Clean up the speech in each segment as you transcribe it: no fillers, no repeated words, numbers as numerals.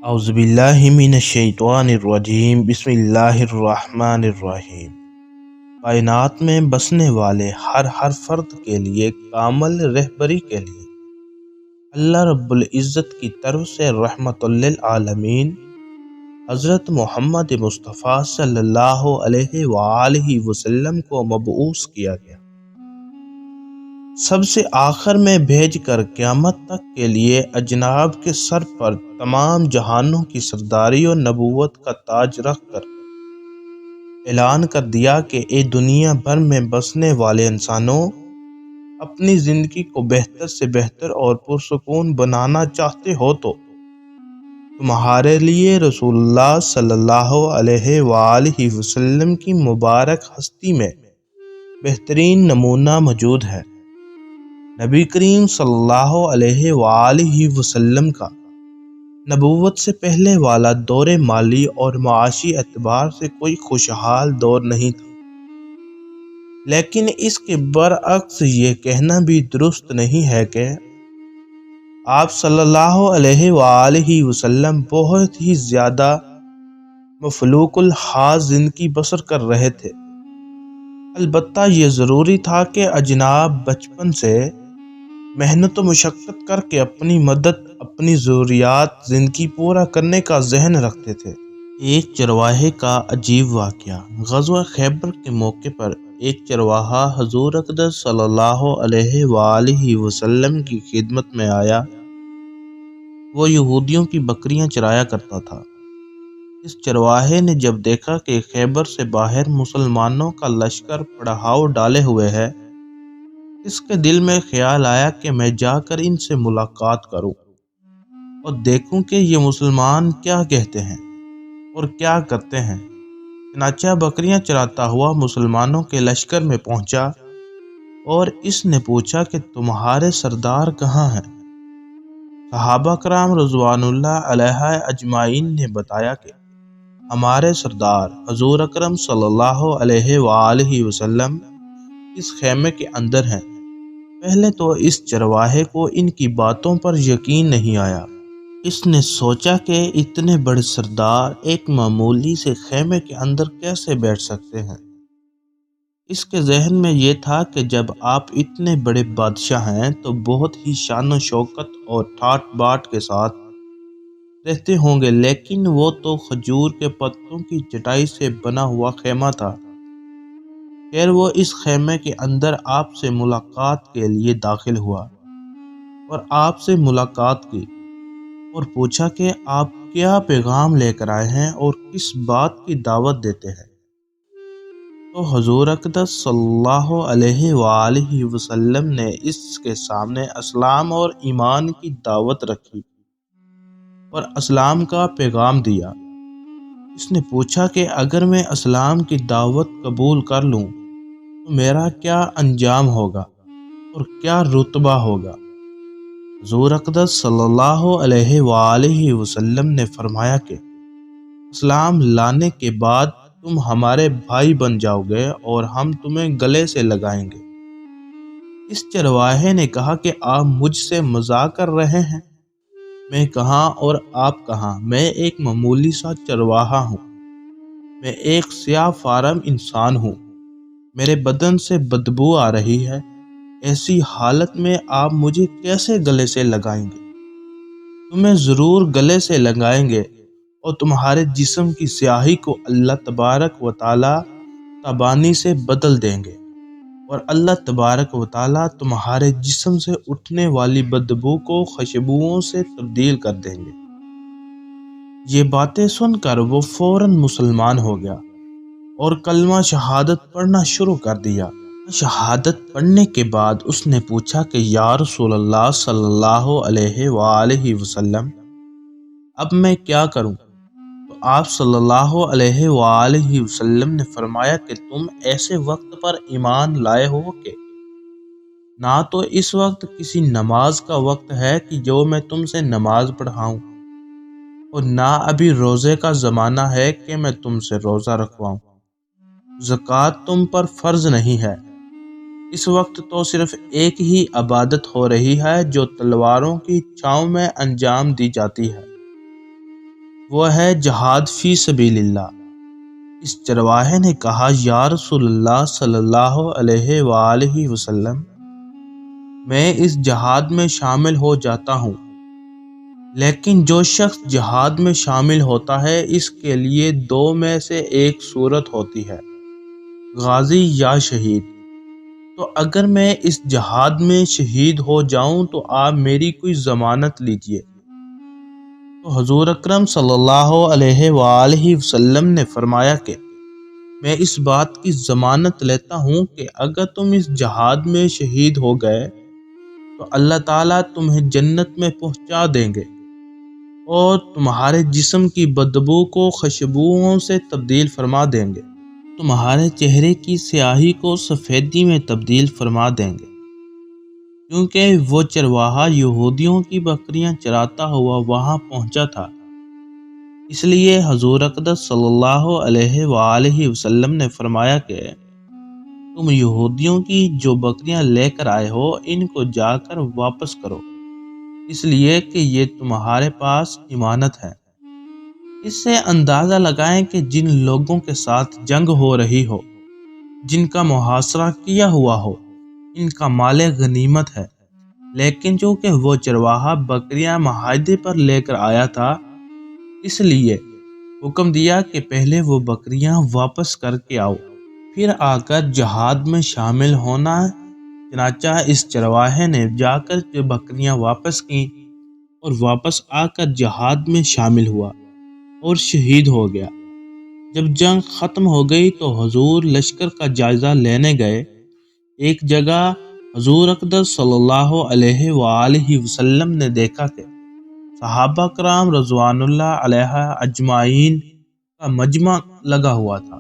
اعوذ باللہ من الشیطان الرجیم بسم اللہ الرحمن الرحیم۔ کائنات میں بسنے والے ہر فرد کے لیے کامل رہبری کے لیے اللہ رب العزت کی طرف سے رحمت للعالمین حضرت محمد مصطفیٰ صلی اللہ علیہ وآلہ وسلم کو مبعوث کیا گیا، سب سے آخر میں بھیج کر قیامت تک کے لیے اجناب کے سر پر تمام جہانوں کی سرداری اور نبوت کا تاج رکھ کر اعلان کر دیا کہ اے دنیا بھر میں بسنے والے انسانوں، اپنی زندگی کو بہتر سے بہتر اور پرسکون بنانا چاہتے ہو تو تمہارے لیے رسول اللہ صلی اللہ علیہ وآلہ وسلم کی مبارک ہستی میں بہترین نمونہ موجود ہے۔ نبی کریم صلی اللہ علیہ وآلہ وسلم کا نبوت سے پہلے والا دور مالی اور معاشی اعتبار سے کوئی خوشحال دور نہیں تھا، لیکن اس کے برعکس یہ کہنا بھی درست نہیں ہے کہ آپ صلی اللہ علیہ وآلہ وسلم بہت ہی زیادہ مفلوق الحال زندگی بسر کر رہے تھے۔ البتہ یہ ضروری تھا کہ اجناب بچپن سے محنت و مشقت کر کے اپنی مدد، اپنی ضروریات زندگی پورا کرنے کا ذہن رکھتے تھے۔ ایک چرواہے کا عجیب واقعہ۔ غزوہ خیبر کے موقع پر ایک چرواہا حضور اقدس صلی اللہ علیہ وآلہ وسلم کی خدمت میں آیا۔ وہ یہودیوں کی بکریاں چرایا کرتا تھا۔ اس چرواہے نے جب دیکھا کہ خیبر سے باہر مسلمانوں کا لشکر پڑاؤ ڈالے ہوئے ہے، اس کے دل میں خیال آیا کہ میں جا کر ان سے ملاقات کروں اور دیکھوں کہ یہ مسلمان کیا کہتے ہیں اور کیا کرتے ہیں۔ چنانچہ بکریاں چراتا ہوا مسلمانوں کے لشکر میں پہنچا اور اس نے پوچھا کہ تمہارے سردار کہاں ہیں؟ صحابہ کرام رضوان اللہ علیہ اجمعین نے بتایا کہ ہمارے سردار حضور اکرم صلی اللہ علیہ وآلہ وسلم اس خیمے کے اندر ہیں۔ پہلے تو اس چرواہے کو ان کی باتوں پر یقین نہیں آیا۔ اس نے سوچا کہ اتنے بڑے سردار ایک معمولی سے خیمے کے اندر کیسے بیٹھ سکتے ہیں۔ اس کے ذہن میں یہ تھا کہ جب آپ اتنے بڑے بادشاہ ہیں تو بہت ہی شان و شوکت اور ٹھاٹ باٹ کے ساتھ رہتے ہوں گے، لیکن وہ تو کھجور کے پتوں کی چٹائی سے بنا ہوا خیمہ تھا۔ خیر، وہ اس خیمے کے اندر آپ سے ملاقات کے لیے داخل ہوا اور آپ سے ملاقات کی اور پوچھا کہ آپ کیا پیغام لے کر آئے ہیں اور کس بات کی دعوت دیتے ہیں۔ تو حضور اقدس صلی اللہ علیہ وآلہ وسلم نے اس کے سامنے اسلام اور ایمان کی دعوت رکھی اور اسلام کا پیغام دیا۔ اس نے پوچھا کہ اگر میں اسلام کی دعوت قبول کر لوں تو میرا کیا انجام ہوگا اور کیا رتبہ ہوگا؟ حضور اقدس صلی اللہ علیہ وآلہ وسلم نے فرمایا کہ اسلام لانے کے بعد تم ہمارے بھائی بن جاؤ گے اور ہم تمہیں گلے سے لگائیں گے۔ اس چرواہے نے کہا کہ آپ مجھ سے مذاق کر رہے ہیں؟ میں کہاں اور آپ کہاں؟ میں ایک معمولی سا چرواہا ہوں، میں ایک سیاہ فارم انسان ہوں، میرے بدن سے بدبو آ رہی ہے، ایسی حالت میں آپ مجھے کیسے گلے سے لگائیں گے؟ تمہیں ضرور گلے سے لگائیں گے اور تمہارے جسم کی سیاہی کو اللہ تبارک و تعالی تبانی سے بدل دیں گے اور اللہ تبارک و تعالی تمہارے جسم سے اٹھنے والی بدبو کو خوشبوؤں سے تبدیل کر دیں گے۔ یہ باتیں سن کر وہ فوراً مسلمان ہو گیا اور کلمہ شہادت پڑھنا شروع کر دیا۔ شہادت پڑھنے کے بعد اس نے پوچھا کہ یا رسول اللہ صلی اللہ علیہ وآلہ وسلم، اب میں کیا کروں؟ تو آپ صلی اللہ علیہ وآلہ وسلم نے فرمایا کہ تم ایسے وقت پر ایمان لائے ہو کہ نہ تو اس وقت کسی نماز کا وقت ہے کہ جو میں تم سے نماز پڑھاؤں، اور نہ ابھی روزے کا زمانہ ہے کہ میں تم سے روزہ رکھواؤں۔ زکوٰۃ تم پر فرض نہیں ہے۔ اس وقت تو صرف ایک ہی عبادت ہو رہی ہے جو تلواروں کی چھاؤں میں انجام دی جاتی ہے، وہ ہے جہاد فی سبیل اللہ۔ اس چرواہے نے کہا، یا رسول اللہ صلی اللہ علیہ وآلہ وسلم، میں اس جہاد میں شامل ہو جاتا ہوں، لیکن جو شخص جہاد میں شامل ہوتا ہے اس کے لیے دو میں سے ایک صورت ہوتی ہے، غازی یا شہید۔ تو اگر میں اس جہاد میں شہید ہو جاؤں تو آپ میری کوئی ضمانت لیجئے۔ تو حضور اکرم صلی اللہ علیہ وآلہ وسلم نے فرمایا کہ میں اس بات کی ضمانت لیتا ہوں کہ اگر تم اس جہاد میں شہید ہو گئے تو اللہ تعالیٰ تمہیں جنت میں پہنچا دیں گے اور تمہارے جسم کی بدبو کو خوشبوؤں سے تبدیل فرما دیں گے، تمہارے چہرے کی سیاہی کو سفیدی میں تبدیل فرما دیں گے، کیونکہ وہ چرواہا یہودیوں کی بکریاں چراتا ہوا وہاں پہنچا تھا۔ اس لیے حضور اقدس صلی اللہ علیہ وآلہ وسلم نے فرمایا کہ تم یہودیوں کی جو بکریاں لے کر آئے ہو ان کو جا کر واپس کرو، اس لیے کہ یہ تمہارے پاس امانت ہے۔ اس سے اندازہ لگائیں کہ جن لوگوں کے ساتھ جنگ ہو رہی ہو، جن کا محاصرہ کیا ہوا ہو، ان کا مال غنیمت ہے، لیکن چونکہ وہ چرواہا بکریاں معاہدے پر لے کر آیا تھا، اس لیے حکم دیا کہ پہلے وہ بکریاں واپس کر کے آؤ، پھر آ کر جہاد میں شامل ہونا ہے۔ چنانچہ اس چرواہے نے جا کر جو بکریاں واپس کیں اور واپس آ کر جہاد میں شامل ہوا اور شہید ہو گیا۔ جب جنگ ختم ہو گئی تو حضور لشکر کا جائزہ لینے گئے۔ ایک جگہ حضور اقدس صلی اللہ علیہ وآلہ وسلم نے دیکھا کہ صحابہ کرام رضوان اللہ علیہ اجمعین کا مجمع لگا ہوا تھا۔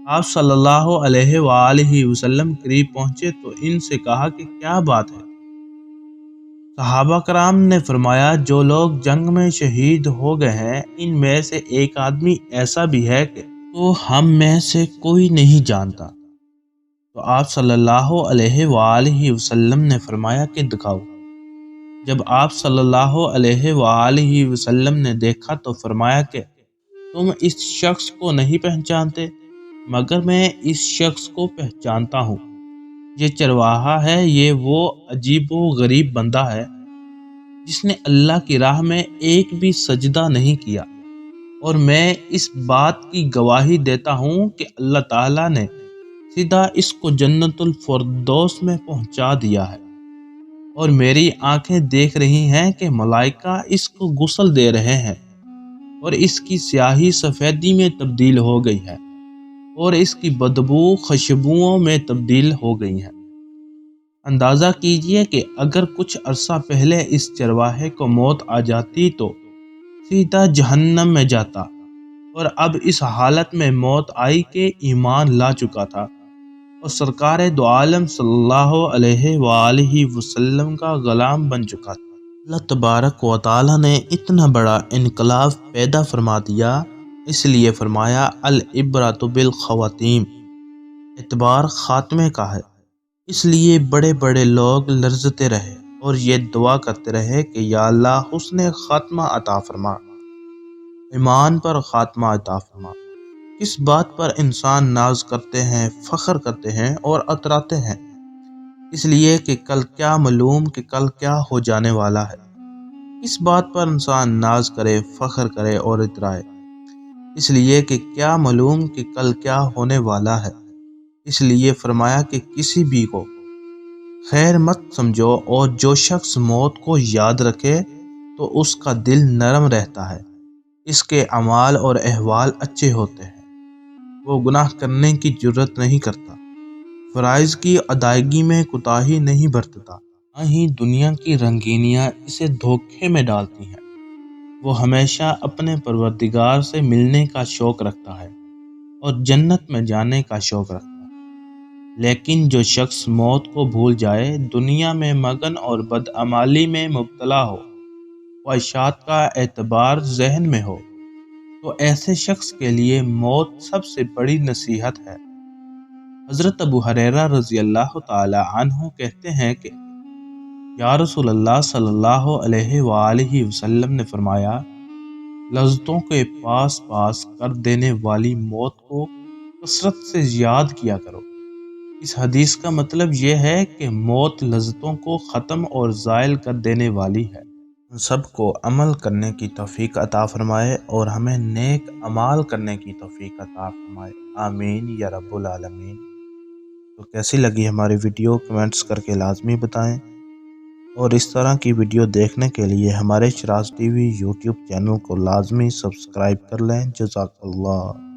آپ صلی اللہ علیہ وآلہ وسلم قریب پہنچے تو ان سے کہا کہ کیا بات ہے؟ صحابہ کرام نے فرمایا، جو لوگ جنگ میں شہید ہو گئے ہیں ان میں سے ایک آدمی ایسا بھی ہے کہ تو ہم میں سے کوئی نہیں جانتا۔ تو آپ صلی اللہ علیہ وآلہ وسلم نے فرمایا کہ دکھاؤ۔ جب آپ صلی اللہ علیہ وآلہ وسلم نے دیکھا تو فرمایا کہ تم اس شخص کو نہیں پہچانتے، مگر میں اس شخص کو پہچانتا ہوں۔ یہ چرواہا ہے، یہ وہ عجیب و غریب بندہ ہے جس نے اللہ کی راہ میں ایک بھی سجدہ نہیں کیا، اور میں اس بات کی گواہی دیتا ہوں کہ اللہ تعالیٰ نے سیدھا اس کو جنت الفردوس میں پہنچا دیا ہے، اور میری آنکھیں دیکھ رہی ہیں کہ ملائکہ اس کو غسل دے رہے ہیں اور اس کی سیاہی سفیدی میں تبدیل ہو گئی ہے اور اس کی بدبو خوشبوؤں میں تبدیل ہو گئی ہے۔ اندازہ کیجئے کہ اگر کچھ عرصہ پہلے اس چرواہے کو موت آ جاتی تو سیدھا جہنم میں جاتا، اور اب اس حالت میں موت آئی کہ ایمان لا چکا تھا اور سرکار دو عالم صلی اللہ علیہ وآلہ وسلم کا غلام بن چکا تھا۔ اللہ تبارک و تعالیٰ نے اتنا بڑا انقلاب پیدا فرما دیا، اس لیے فرمایا العبرۃ بالخواتیم، اعتبار خاتمے کا ہے۔ اس لیے بڑے بڑے لوگ لرزتے رہے اور یہ دعا کرتے رہے کہ یا اللہ حسن خاتمہ عطا فرما، ایمان پر خاتمہ عطا فرما۔ کس بات پر انسان ناز کرتے ہیں، فخر کرتے ہیں اور اتراتے ہیں؟ اس لیے کہ کل کیا معلوم کہ کل کیا ہو جانے والا ہے۔ اس بات پر انسان ناز کرے، فخر کرے اور اترائے، اس لیے کہ کیا معلوم کہ کل کیا ہونے والا ہے۔ اس لیے فرمایا کہ کسی بھی کو خیر مت سمجھو، اور جو شخص موت کو یاد رکھے تو اس کا دل نرم رہتا ہے، اس کے اعمال اور احوال اچھے ہوتے ہیں، وہ گناہ کرنے کی جرت نہیں کرتا، فرائض کی ادائیگی میں کوتاہی نہیں برتتا، نہ ہی دنیا کی رنگینیاں اسے دھوکے میں ڈالتی ہیں۔ وہ ہمیشہ اپنے پروردگار سے ملنے کا شوق رکھتا ہے اور جنت میں جانے کا شوق رکھتا ہے۔ لیکن جو شخص موت کو بھول جائے، دنیا میں مگن اور بدعمالی میں مبتلا ہو، خواہشات کا اعتبار ذہن میں ہو، تو ایسے شخص کے لیے موت سب سے بڑی نصیحت ہے۔ حضرت ابو ہریرہ رضی اللہ تعالی عنہ کہتے ہیں کہ یا رسول اللہ صلی اللہ علیہ وآلہ وسلم نے فرمایا، لذتوں کے پاس پاس کر دینے والی موت کو کثرت سے یاد کیا کرو۔ اس حدیث کا مطلب یہ ہے کہ موت لذتوں کو ختم اور زائل کر دینے والی ہے۔ ہم سب کو عمل کرنے کی توفیق عطا فرمائے اور ہمیں نیک اعمال کرنے کی توفیق عطا فرمائے، آمین یا رب العالمین۔ تو کیسی لگی ہماری ویڈیو کمنٹس کر کے لازمی بتائیں، اور اس طرح کی ویڈیو دیکھنے کے لیے ہمارے Shiraz T V YouTube channel کو لازمی سبسکرائب کر لیں۔ جزاک اللہ۔